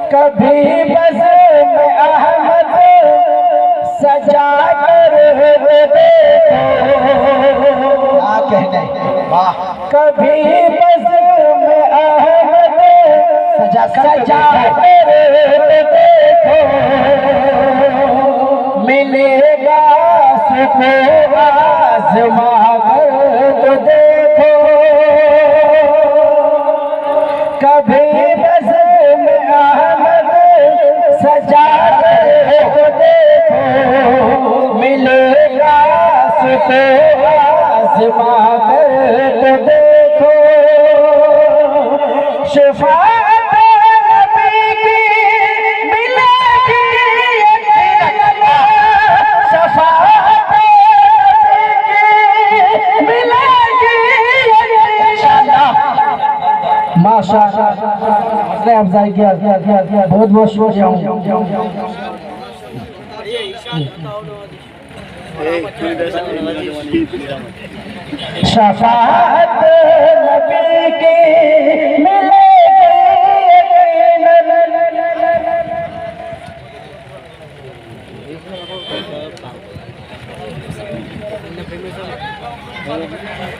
कभी बस में अहमद सजा कर देखो। क्या कहने, वाह। कभी बस में अहमद सजा कर देखो, मिलेगा सुकून आज़मा कर तो देखो। कभी बस में अहमद सजा कर देखो, मिलेगा सुकून आज़मा कर तो देखो। शफाअत नबी की मिलेगी यकीनन, शफाअत नबी की मिलेगी इंशाअल्लाह। माशाअल्लाह, हौसला अफजाई किया, बहुत बहुत शुक्रिया। शफाअत नबी की मिलेगी यकीनन,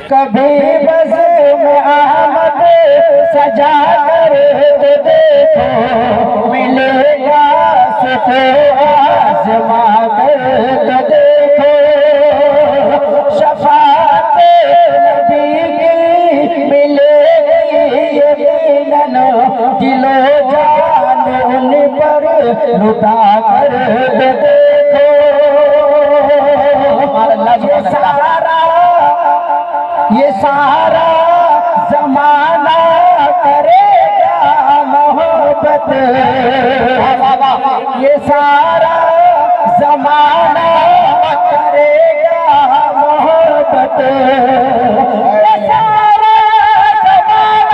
कभी बस में अहमद सजा कर देखो, मिलेगा सुकून आज़मा कर तो देखो। शफाअत नबी की मिलेगी यकीनन, दिलो जान उन पर लुटा कर देखो। ये सारा जमाना करेगा मोहब्बत, ये सारा जमाना करेगा मोहब्बत, ये सारा जमाना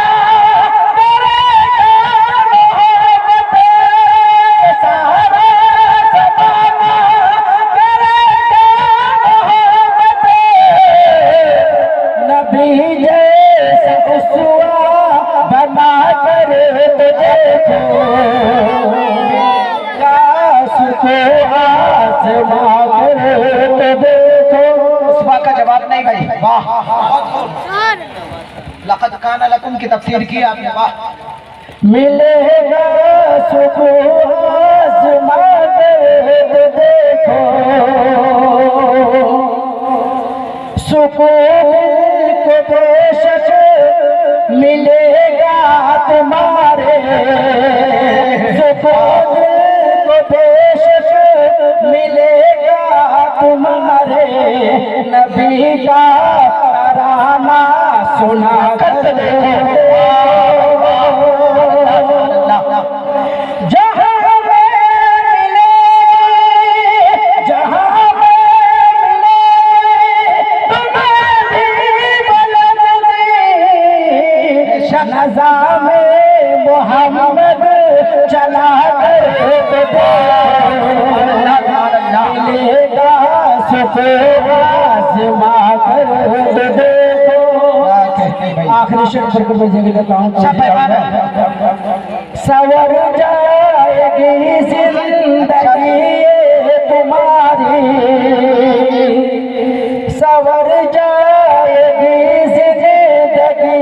करेगा मोहब्बत, ये सारा जमाना करेगा मोहब्बत। नबी जैसा उसवा बना कर देखो, आज़मा कर देखो। उसवा का जवाब नहीं भाई, वाह। लक़द काना लकुम की तफसीर की आपने, वाह। मिलेगा सुकून आज़मा कर देखो, सुकून को बेशक मिलेगा तुम्हारे, सुकून को बेशक मिलेगा तुम्हारे। नबी का तराना सुना कर देखो, जहाँ में मिले, जहाँ में मिले तुम्हारी बुलंदी, नज़ामे मोहम्मद चला कर मिलेगा सुकून आज़मा कर देखो। आखिरी शेर पर मैं लेता हूँ। सवर जाएगी जिंदगी तुम्हारी, सवर जाएगी जिंदगी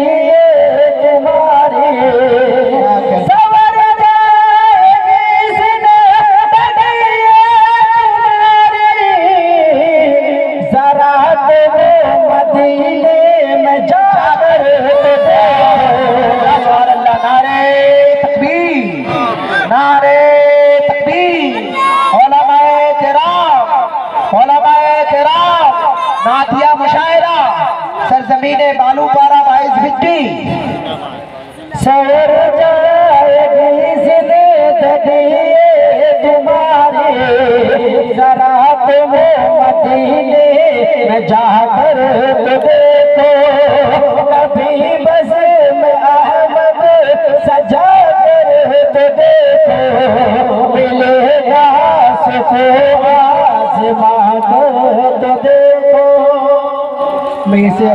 तुम्हारी, सवर जाएगी जिंदगी तुम्हारी। जरा तुम मदीने में जाकर नारे तकबीर, नारे तकबीर। उलमाए किराम, उलमाए किराम, नातिया मुशायरा, सरजमीने बालूपारा बाइस मिट्टी। सवर जाएगी जिंदगी तुम्हारी, जरा तुम मदीने में जाकर